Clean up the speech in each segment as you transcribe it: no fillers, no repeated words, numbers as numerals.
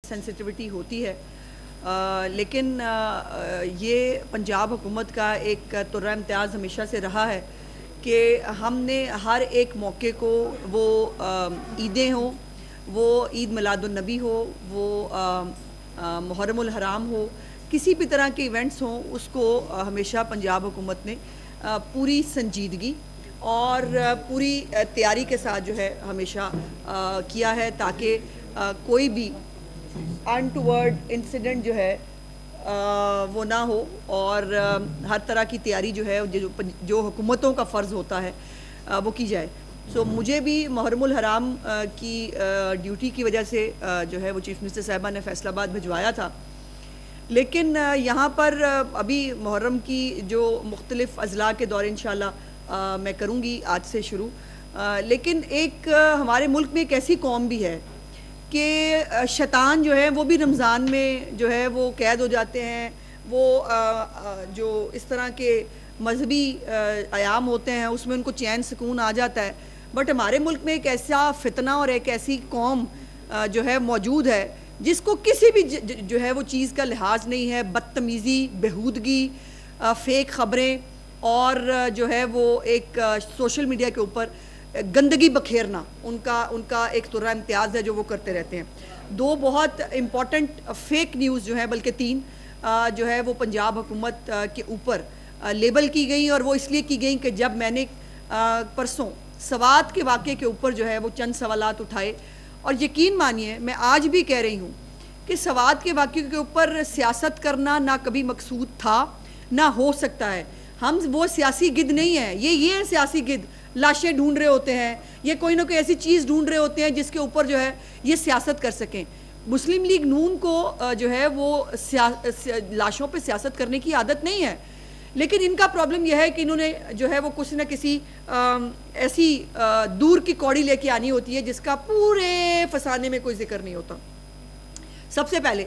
Sensitivity ہوتی ہے لیکن یہ پنجاب حکومت کا ایک طرح امتیاز ہمیشہ سے رہا ہے کہ ہم نے ہر ایک موقع کو وہ عیدیں ہوں، وہ عید میلاد النبی ہو، وہ محرم الحرام ہو، کسی بھی طرح کے ایونٹس ہوں، اس کو ہمیشہ پنجاب حکومت نے پوری سنجیدگی اور پوری تیاری کے ساتھ جو ہے ہمیشہ کیا ہے تاکہ کوئی بھی انٹورڈ انسیڈنٹ جو ہے وہ نہ ہو اور ہر طرح کی تیاری جو ہے جو حکومتوں کا فرض ہوتا ہے وہ کی جائے۔ سو مجھے بھی محرم الحرام کی ڈیوٹی کی وجہ سے جو ہے وہ چیف منسٹر صاحبہ نے فیصل آباد بھجوایا تھا، لیکن یہاں پر ابھی محرم کی جو مختلف اضلاع کے دورے انشاءاللہ میں کروں گی آج سے شروع، لیکن ایک ہمارے ملک میں ایک ایسی قوم بھی ہے کہ شیطان جو ہے وہ بھی رمضان میں جو ہے وہ قید ہو جاتے ہیں، وہ جو اس طرح کے مذہبی ایام ہوتے ہیں اس میں ان کو چین سکون آ جاتا ہے، بٹ ہمارے ملک میں ایک ایسا فتنہ اور ایک ایسی قوم جو ہے موجود ہے جس کو کسی بھی جو ہے وہ چیز کا لحاظ نہیں ہے، بدتمیزی، بےہودگی، فیک خبریں اور جو ہے وہ ایک سوشل میڈیا کے اوپر گندگی بکھیرنا ان کا ایک طرح امتیاز ہے جو وہ کرتے رہتے ہیں۔ دو بہت امپورٹنٹ فیک نیوز جو ہیں، بلکہ تین جو ہے وہ پنجاب حکومت کے اوپر لیبل کی گئیں، اور وہ اس لیے کی گئیں کہ جب میں نے پرسوں سوات کے واقعے کے اوپر جو ہے وہ چند سوالات اٹھائے، اور یقین مانیے میں آج بھی کہہ رہی ہوں کہ سوات کے واقعے کے اوپر سیاست کرنا نہ کبھی مقصود تھا نہ ہو سکتا ہے۔ ہم وہ سیاسی گدھ نہیں ہیں، یہ ہے سیاسی گدھ، لاشیں ڈھونڈ رہے ہوتے ہیں، یہ کوئی نہ کوئی ایسی چیز ڈھونڈ رہے ہوتے ہیں جس کے اوپر جو ہے یہ سیاست کر سکیں۔ مسلم لیگ نون کو جو ہے وہ لاشوں پہ سیاست کرنے کی عادت نہیں ہے، لیکن ان کا پرابلم یہ ہے کہ انہوں نے جو ہے وہ کچھ نہ کسی ایسی دور کی کوڑی لے کے آنی ہوتی ہے جس کا پورے فسانے میں کوئی ذکر نہیں ہوتا۔ سب سے پہلے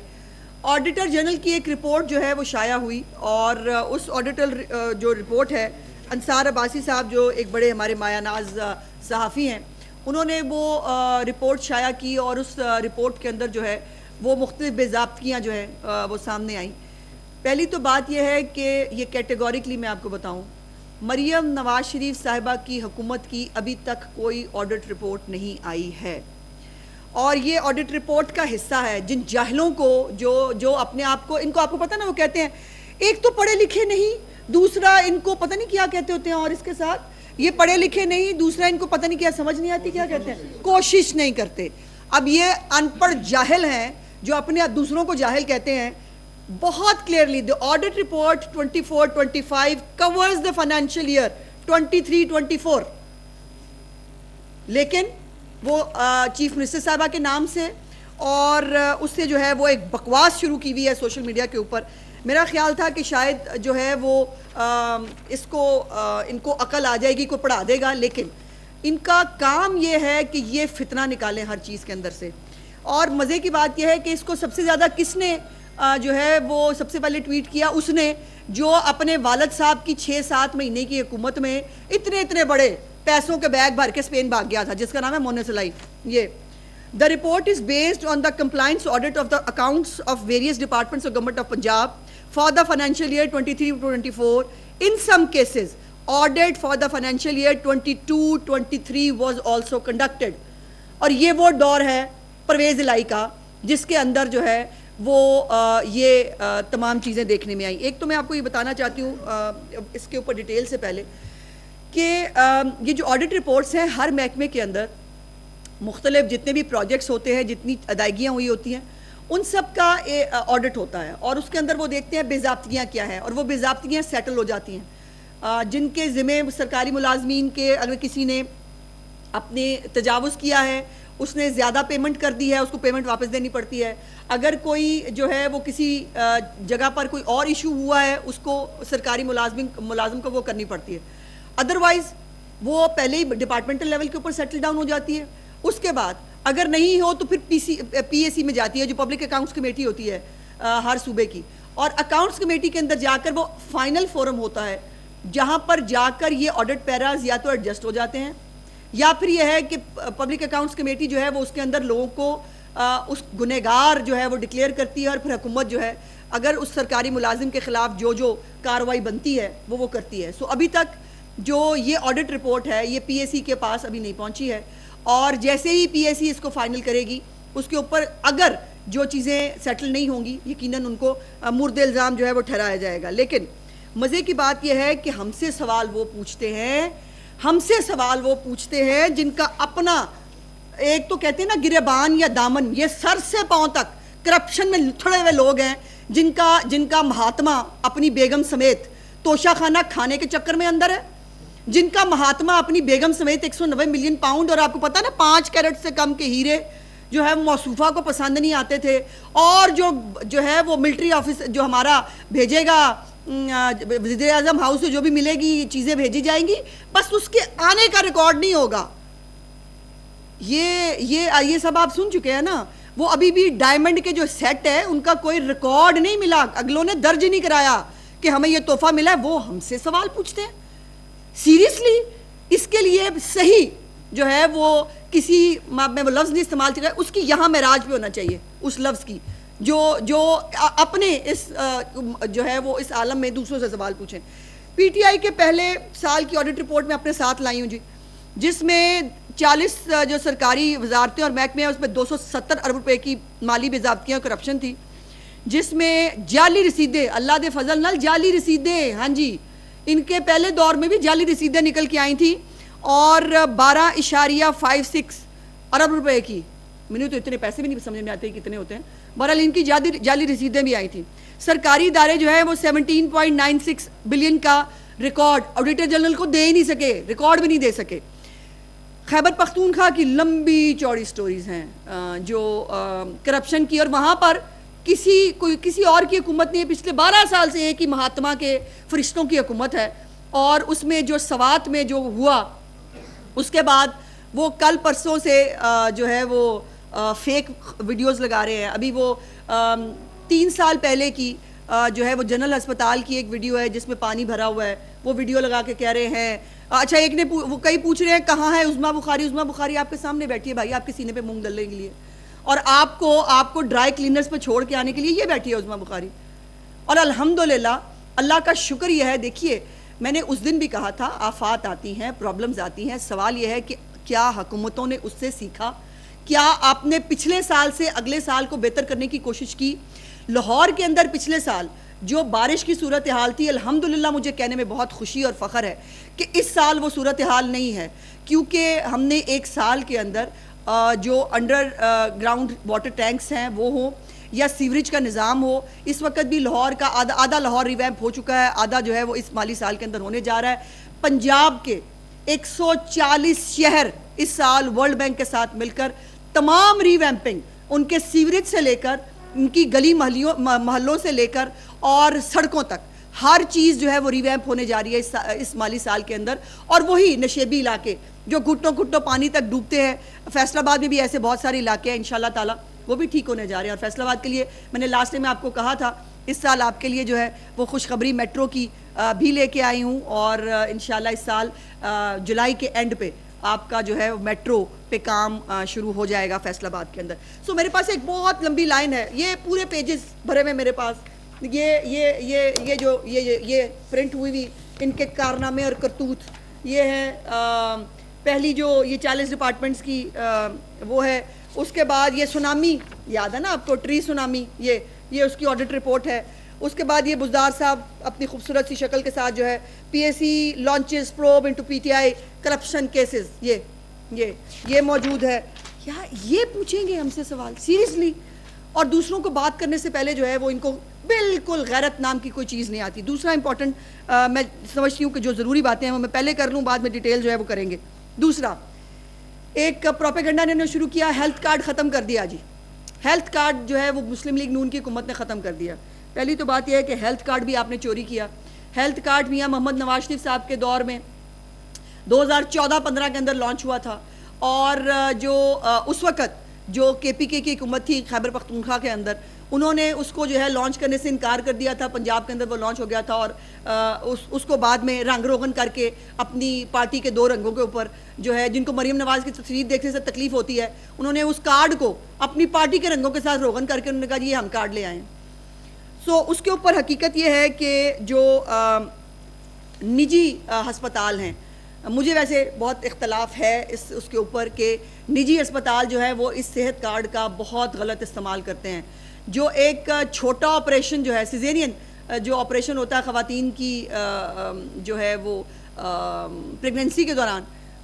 آڈیٹر جنرل کی ایک رپورٹ جو ہے وہ شائع ہوئی، اور اس آڈیٹر جو رپورٹ ہے، انصار عباسی صاحب جو ایک بڑے ہمارے مایہ ناز صحافی ہیں، انہوں نے وہ رپورٹ شائع کی، اور اس رپورٹ کے اندر جو ہے وہ مختلف بے ضابطگیاں جو ہیں وہ سامنے آئیں۔ پہلی تو بات یہ ہے کہ یہ کیٹیگوریکلی میں آپ کو بتاؤں، مریم نواز شریف صاحبہ کی حکومت کی ابھی تک کوئی آڈٹ رپورٹ نہیں آئی ہے، اور یہ آڈٹ رپورٹ کا حصہ ہے جن جاہلوں کو جو اپنے آپ کو، ان کو آپ کو پتہ نا، وہ کہتے ہیں ایک تو پڑھے لکھے نہیں، دوسرا ان کو پتہ نہیں کیا کہتے ہوتے ہیں، اور اس کے ساتھ یہ پڑھے لکھے نہیں، دوسرا ان کو پتہ نہیں کیا سمجھ نہیں آتی کیا کہتے ہیں، کوشش نہیں کرتے۔ اب یہ ان پڑھ جاہل ہیں جو اپنے دوسروں کو جاہل کہتے ہیں۔ بہت clearly the audit report 24-25 covers the financial year 23-24، لیکن وہ چیف منسٹر صاحبہ کے نام سے اور اس سے جو ہے وہ ایک بکواس شروع کی ہوئی ہے سوشل میڈیا کے اوپر۔ میرا خیال تھا کہ شاید جو ہے وہ ان کو عقل آ جائے گی، کوئی پڑھا دے گا، لیکن ان کا کام یہ ہے کہ یہ فتنہ نکالیں ہر چیز کے اندر سے۔ اور مزے کی بات یہ ہے کہ اس کو سب سے زیادہ کس نے جو ہے وہ سب سے پہلے ٹویٹ کیا، اس نے جو اپنے والد صاحب کی 6-7 مہینے کی حکومت میں اتنے بڑے پیسوں کے بیگ بھر کے اسپین بھاگ گیا تھا، جس کا نام ہے مونس الائی۔ یہ The report is based on the compliance audit of the accounts of various departments of government of Punjab for the financial year 23-24. In some cases, audit for the financial year 22-23 was also conducted. اور یہ وہ دور ہے پرویز الہی کا جس کے اندر جو ہے وہ یہ تمام چیزیں دیکھنے میں آئیں۔ ایک تو میں آپ کو یہ بتانا چاہتی ہوں اس کے اوپر ڈیٹیل سے پہلے کہ یہ جو آڈٹ رپورٹس ہیں، ہر محکمے کے اندر مختلف جتنے بھی پروجیکٹس ہوتے ہیں، جتنی ادائیگیاں ہوئی ہوتی ہیں، ان سب کا آڈٹ ہوتا ہے، اور اس کے اندر وہ دیکھتے ہیں بے ضابطگیاں کیا ہیں، اور وہ بے ضابطگیاں سیٹل ہو جاتی ہیں۔ جن کے ذمہ سرکاری ملازمین کے اگر کسی نے اپنے تجاوز کیا ہے، اس نے زیادہ پیمنٹ کر دی ہے، اس کو پیمنٹ واپس دینی پڑتی ہے۔ اگر کوئی جو ہے وہ کسی جگہ پر کوئی اور ایشو ہوا ہے، اس کو سرکاری ملازم کو وہ کرنی پڑتی ہے، ادروائز وہ پہلے ہی ڈپارٹمنٹل لیول کے اوپر سیٹل ڈاؤن ہو جاتی ہے۔ اس کے بعد اگر نہیں ہو تو پھر پی اے سی میں جاتی ہے، جو پبلک اکاؤنٹس کمیٹی ہوتی ہے ہر صوبے کی، اور اکاؤنٹس کمیٹی کے اندر جا کر وہ فائنل فورم ہوتا ہے جہاں پر جا کر یہ آڈٹ پیراز یا تو ایڈجسٹ ہو جاتے ہیں، یا پھر یہ ہے کہ پبلک اکاؤنٹس کمیٹی جو ہے وہ اس کے اندر لوگوں کو اس گنہگار جو ہے وہ ڈکلیئر کرتی ہے اور پھر حکومت جو ہے اگر اس سرکاری ملازم کے خلاف جو کارروائی بنتی ہے وہ کرتی ہے. سو ابھی تک جو یہ آڈٹ رپورٹ ہے یہ پی اے سی کے پاس ابھی نہیں پہنچی ہے, اور جیسے ہی پی اے سی اس کو فائنل کرے گی اس کے اوپر اگر جو چیزیں سیٹل نہیں ہوں گی یقیناً ان کو مورد الزام جو ہے وہ ٹھہرایا جائے گا. لیکن مزے کی بات یہ ہے کہ ہم سے سوال وہ پوچھتے ہیں جن کا اپنا ایک تو کہتے ہیں نا گریبان یا دامن, یہ سر سے پاؤں تک کرپشن میں لتھڑے ہوئے لوگ ہیں, جن کا مہاتما اپنی بیگم سمیت توشہ خانہ کھانے کے چکر میں اندر ہے, جن کا مہاتما اپنی بیگم سمیت 190 ملین پاؤنڈ, اور آپ کو پتا نا 5 کیرٹ سے کم کے ہیرے جو ہے موصوفہ کو پسند نہیں آتے تھے, اور جو ہے وہ ملٹری آفس جو ہمارا بھیجے گا وزیر اعظم ہاؤس سے جو بھی ملے گی چیزیں بھیجی جائیں گی, بس اس کے آنے کا ریکارڈ نہیں ہوگا. یہ سب آپ سن چکے ہیں نا. وہ ابھی بھی ڈائمنڈ کے جو سیٹ ہے ان کا کوئی ریکارڈ نہیں ملا, اگلوں نے درج نہیں کرایا کہ ہمیں یہ تحفہ ملا ہے. وہ ہم سے سوال پوچھتے ہیں سیریسلی. اس کے لیے صحیح جو ہے وہ کسی میں وہ لفظ نہیں استعمال کر رہا, اس کی یہاں معراج پہ ہونا چاہیے اس لفظ کی, جو اپنے اس جو ہے وہ اس عالم میں دوسروں سے سوال پوچھیں. پی ٹی آئی کے پہلے سال کی آڈٹ رپورٹ میں اپنے ساتھ لائی ہوں جی, جس میں 40 جو سرکاری وزارتیں اور محکمے ہیں اس میں 270 ارب روپے کی مالی بے ضابطگیاں اور کرپشن تھی, جس میں جعلی رسیدیں, اللہ دے فضل نال جعلی رسیدیں, ہاں جی ان کے پہلے دور میں بھی جعلی رسیدیں نکل کے آئی تھیں, اور 12.56 ارب روپے کی, مجھے تو اتنے پیسے بھی نہیں سمجھ میں آتے کتنے ہوتے ہیں, بہرحال ان کی جعلی رسیدیں بھی آئی تھیں. سرکاری ادارے جو ہے وہ 17.96 بلین کا ریکارڈ آڈیٹر جنرل کو دے ہی نہیں سکے, ریکارڈ بھی نہیں دے سکے. خیبر پختونخوا کی لمبی چوڑی سٹوریز ہیں جو کرپشن کی, اور وہاں پر کسی اور کی حکومت نہیں ہے. پچھلے 12 سال سے ایک ہی مہاتما کے فرشتوں کی حکومت ہے, اور اس میں جو سوات میں جو ہوا اس کے بعد وہ کل پرسوں سے جو ہے وہ فیک ویڈیوز لگا رہے ہیں. ابھی وہ 3 سال پہلے کی جو ہے وہ جنرل ہسپتال کی ایک ویڈیو ہے جس میں پانی بھرا ہوا ہے, وہ ویڈیو لگا کے کہہ رہے ہیں. اچھا ایک نے کئی پوچھ رہے ہیں کہاں ہے عظمیٰ بخاری آپ کے سامنے بیٹھی ہے بھائی, آپ کے سینے پہ مونگ ڈلنے کے لیے, اور آپ کو ڈرائی کلینرز پہ چھوڑ کے آنے کے لیے یہ بیٹھی ہے عظمیٰ بخاری. اور الحمدللہ اللہ کا شکر یہ ہے, دیکھیے میں نے اس دن بھی کہا تھا آفات آتی ہیں, پرابلمز آتی ہیں, سوال یہ ہے کہ کیا حکومتوں نے اس سے سیکھا, کیا آپ نے پچھلے سال سے اگلے سال کو بہتر کرنے کی کوشش کی. لاہور کے اندر پچھلے سال جو بارش کی صورتحال تھی, الحمدللہ مجھے کہنے میں بہت خوشی اور فخر ہے کہ اس سال وہ صورتحال نہیں ہے, کیونکہ ہم نے ایک سال کے اندر جو انڈر گراؤنڈ واٹر ٹینکس ہیں وہ ہوں یا سیوریج کا نظام ہو. اس وقت بھی لاہور کا آدھا لاہور ریویمپ ہو چکا ہے, آدھا جو ہے وہ اس مالی سال کے اندر ہونے جا رہا ہے. پنجاب کے 140 شہر اس سال ورلڈ بینک کے ساتھ مل کر تمام ریویمپنگ, ان کے سیوریج سے لے کر ان کی گلی محلوں سے لے کر اور سڑکوں تک ہر چیز جو ہے وہ ریویمپ ہونے جا رہی ہے اس مالی سال کے اندر. اور وہی نشیبی علاقے جو گھٹوں پانی تک ڈوبتے ہیں, فیصل آباد میں بھی ایسے بہت سارے علاقے ہیں انشاءاللہ تعالی وہ بھی ٹھیک ہونے جا رہے ہیں. اور فیصل آباد کے لیے میں نے لاسٹ میں آپ کو کہا تھا اس سال آپ کے لیے جو ہے وہ خوشخبری میٹرو کی بھی لے کے آئی ہوں, اور انشاءاللہ اس سال جولائی کے اینڈ پہ آپ کا جو ہے میٹرو پہ کام شروع ہو جائے گا فیصل آباد کے اندر. سو میرے پاس ایک بہت لمبی لائن ہے, یہ پورے پیجز بھرے ہوئے میرے پاس, یہ پرنٹ ہوئی ان کے کارنامے اور کرتوت. یہ ہے پہلی جو یہ 40 ڈپارٹمنٹس کی وہ ہے. اس کے بعد یہ سونامی یاد ہے نا آپ کو, ٹری سونامی, یہ اس کی آڈٹ رپورٹ ہے. اس کے بعد یہ بزدار صاحب اپنی خوبصورت سی شکل کے ساتھ جو ہے P S C launches probe into P T I corruption cases, یہ موجود ہے. یہ پوچھیں گے ہم سے سوال سیریسلی, اور دوسروں کو بات کرنے سے پہلے جو ہے وہ ان کو بالکل غیرت نام کی کوئی چیز نہیں آتی. دوسرا امپورٹنٹ میں سمجھتی ہوں کہ جو ضروری باتیں ہیں وہ میں پہلے کر لوں, بعد میں ڈیٹیل جو ہے وہ کریں گے. دوسرا ایک پروپیگنڈا نے شروع کیا, ہیلتھ کارڈ ختم کر دیا جی. ہیلتھ کارڈ جو ہے وہ مسلم لیگ نون کی حکومت نے ختم کر دیا. پہلی تو بات یہ ہے کہ ہیلتھ کارڈ بھی آپ نے چوری کیا. ہیلتھ کارڈ میاں محمد نواز شریف صاحب کے دور میں 2014-15 کے اندر لانچ ہوا تھا, اور جو اس وقت جو KPK کی حکومت تھی خیبر پختونخوا کے اندر، انہوں نے اس کو جو ہے لانچ کرنے سے انکار کر دیا تھا. پنجاب کے اندر وہ لانچ ہو گیا تھا، اور اس کو بعد میں رنگ روغن کر کے اپنی پارٹی کے 2 رنگوں کے اوپر جو ہے، جن کو مریم نواز کی تصویر دیکھنے سے تکلیف ہوتی ہے، انہوں نے اس کارڈ کو اپنی پارٹی کے رنگوں کے ساتھ روغن کر کے انہوں نے کہا یہ ہم کارڈ لے آئے ہیں. سو اس کے اوپر حقیقت یہ ہے کہ جو نجی ہسپتال ہیں، مجھے ویسے بہت اختلاف ہے اس کے اوپر کہ نجی ہسپتال جو ہے وہ اس صحت کارڈ کا بہت غلط استعمال کرتے ہیں. جو ایک چھوٹا آپریشن جو ہے سیزیرین جو آپریشن ہوتا ہے خواتین کی جو ہے وہ پریگننسی کے دوران،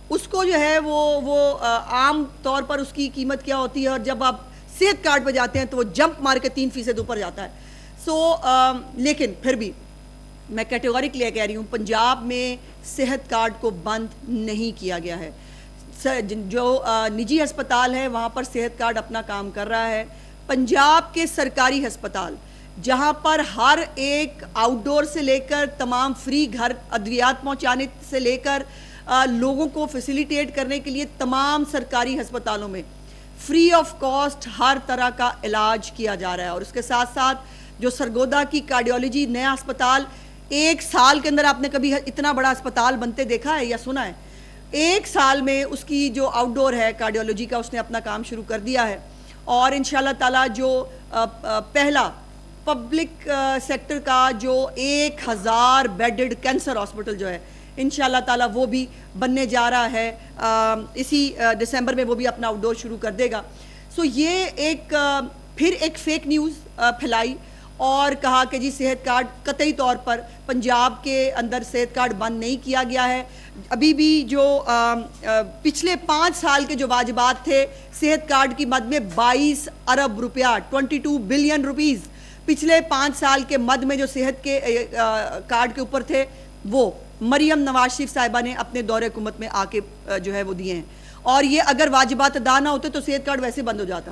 اس کو جو ہے وہ عام طور پر اس کی قیمت کیا ہوتی ہے، اور جب آپ صحت کارڈ پہ جاتے ہیں تو وہ جمپ مار کے 3% اوپر جاتا ہے. لیکن پھر بھی میں کیٹیگوریکلی کہہ رہی ہوں، پنجاب میں صحت کارڈ کو بند نہیں کیا گیا ہے. جو نجی ہسپتال ہے وہاں پر صحت کارڈ اپنا کام کر رہا ہے. پنجاب کے سرکاری ہسپتال جہاں پر ہر ایک آؤٹ ڈور سے لے کر تمام فری گھر ادویات پہنچانے سے لے کر لوگوں کو فیسیلیٹیٹ کرنے کے لیے تمام سرکاری ہسپتالوں میں فری آف کاسٹ ہر طرح کا علاج کیا جا رہا ہے. اور اس کے ساتھ ساتھ جو سرگودا کی کارڈیولوجی نیا ہسپتال، 1 سال کے اندر آپ نے کبھی اتنا بڑا ہسپتال بنتے دیکھا ہے یا سنا ہے؟ 1 سال میں اس کی جو آؤٹ ڈور ہے کارڈیولوجی کا، اس نے اپنا کام شروع کر دیا ہے. اور انشاءاللہ تعالیٰ جو پہلا پبلک سیکٹر کا جو 1000 بیڈڈ کینسر ہاسپٹل جو ہے، انشاءاللہ تعالیٰ وہ بھی بننے جا رہا ہے. اسی دسمبر میں وہ بھی اپنا آؤٹ ڈور شروع کر دے گا. سو یہ پھر ایک فیک نیوز پھیلائی اور کہا کہ جی صحت کارڈ قطعی طور پر پنجاب کے اندر صحت کارڈ بند نہیں کیا گیا ہے. ابھی بھی جو پچھلے 5 سال کے جو واجبات تھے صحت کارڈ کی مد میں 22 ارب روپیہ 22 بلین روپیز پچھلے 5 سال کے مد میں جو صحت کے کارڈ کے اوپر تھے، وہ مریم نواز شریف صاحبہ نے اپنے دور حکومت میں آ کے جو ہے وہ دیے ہیں. اور یہ اگر واجبات ادا نہ ہوتے تو صحت کارڈ ویسے بند ہو جاتا.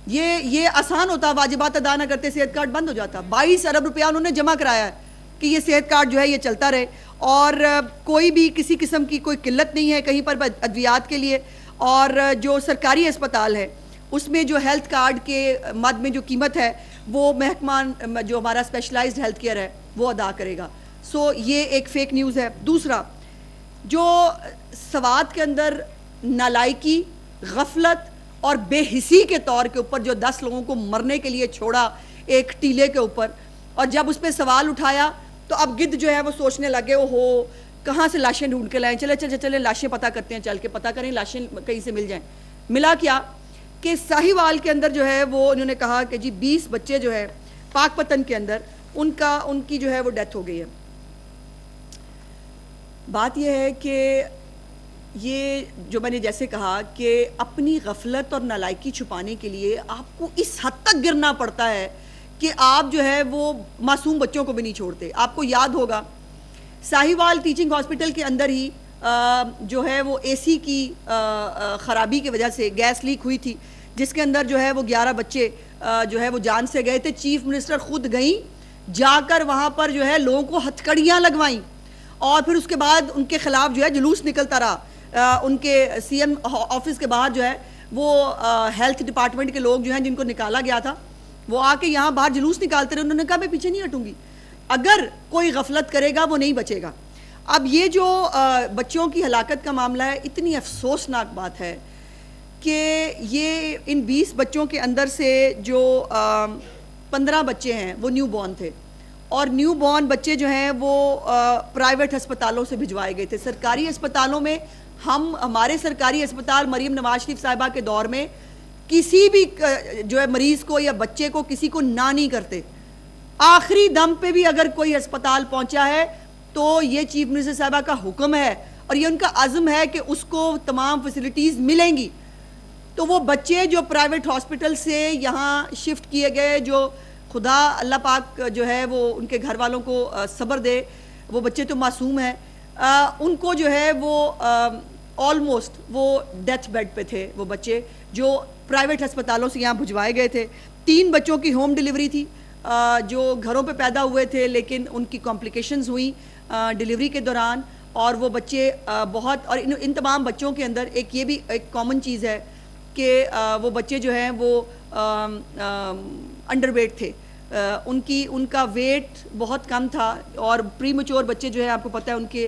یہ آسان ہوتا، واجبات ادا نہ کرتے صحت کارڈ بند ہو جاتا. 22 ارب روپیہ انہوں نے جمع کرایا ہے کہ یہ صحت کارڈ جو ہے یہ چلتا رہے، اور کوئی بھی کسی قسم کی کوئی قلت نہیں ہے کہیں پر ادویات کے لیے. اور جو سرکاری ہسپتال ہے اس میں جو ہیلتھ کارڈ کے مد میں جو قیمت ہے وہ محکمہ جو ہمارا اسپیشلائزڈ ہیلتھ کیئر ہے وہ ادا کرے گا. سو یہ ایک فیک نیوز ہے. دوسرا، جو سوات کے اندر نالائکی، غفلت اور بے حسی کے طور کے اوپر جو 10 لوگوں کو مرنے کے لیے چھوڑا ایک ٹیلے کے اوپر، اور جب اس پہ سوال اٹھایا تو اب گدھ جو ہے وہ سوچنے لگے اوہو کہاں سے لاشیں ڈھونڈ کے لائیں، چلے لاشیں پتہ کرتے ہیں، چل کے پتہ کریں لاشیں کہیں سے مل جائیں. ملا کیا کہ ساہیوال کے اندر جو ہے وہ انہوں نے کہا کہ جی 20 بچے جو ہے پاک پتن کے اندر ان کی جو ہے وہ ڈیتھ ہو گئی ہے. بات یہ ہے کہ یہ جو میں نے جیسے کہا کہ اپنی غفلت اور نالائکی چھپانے کے لیے آپ کو اس حد تک گرنا پڑتا ہے کہ آپ جو ہے وہ معصوم بچوں کو بھی نہیں چھوڑتے. آپ کو یاد ہوگا ساہیوال ٹیچنگ ہاسپٹل کے اندر ہی جو ہے وہ AC کی خرابی کی وجہ سے گیس لیک ہوئی تھی، جس کے اندر جو ہے وہ 11 بچے جو ہے وہ جان سے گئے تھے. چیف منسٹر خود گئیں، جا کر وہاں پر جو ہے لوگوں کو ہتھکڑیاں لگوائیں، اور پھر اس کے بعد ان کے خلاف جو ہے جلوس نکلتا رہا. ان کے CM آفس کے باہر جو ہے وہ ہیلتھ ڈپارٹمنٹ کے لوگ جو ہیں جن کو نکالا گیا تھا وہ آ کے یہاں باہر جلوس نکالتے رہے. انہوں نے کہا میں پیچھے نہیں ہٹوں گی، اگر کوئی غفلت کرے گا وہ نہیں بچے گا. اب یہ جو بچوں کی ہلاکت کا معاملہ ہے، اتنی افسوسناک بات ہے کہ یہ ان 20 بچوں کے اندر سے جو 15 بچے ہیں وہ نیو بورن تھے، اور نیو بورن بچے جو ہیں وہ پرائیویٹ ہسپتالوں سے بھجوائے گئے تھے. سرکاری ہسپتالوں میں ہمارے سرکاری ہسپتال مریم نواز شریف صاحبہ کے دور میں کسی بھی جو ہے مریض کو یا بچے کو کسی کو نہ نہیں کرتے. آخری دم پہ بھی اگر کوئی ہسپتال پہنچا ہے تو یہ چیف منسٹر صاحبہ کا حکم ہے اور یہ ان کا عزم ہے کہ اس کو تمام فیسلٹیز ملیں گی. تو وہ بچے جو پرائیویٹ ہاسپٹل سے یہاں شفٹ کیے گئے، جو خدا اللہ پاک جو ہے وہ ان کے گھر والوں کو صبر دے، وہ بچے تو معصوم ہیں، ان کو جو ہے وہ آلموسٹ وہ ڈیتھ بیڈ پہ تھے. وہ بچے جو پرائیویٹ ہسپتالوں سے یہاں بھجوائے گئے تھے. 3 بچوں کی ہوم ڈیلیوری تھی جو گھروں پہ پیدا ہوئے تھے، لیکن ان کی کمپلیکیشنز ہوئیں ڈیلیوری کے دوران، اور وہ بچے بہت، اور ان تمام بچوں کے اندر ایک یہ بھی ایک کامن چیز ہے کہ وہ بچے جو ہیں وہ انڈر ویٹ تھے، ان کا ویٹ بہت کم تھا، اور پری میچور بچے جو ہے آپ کو پتہ ہے ان کے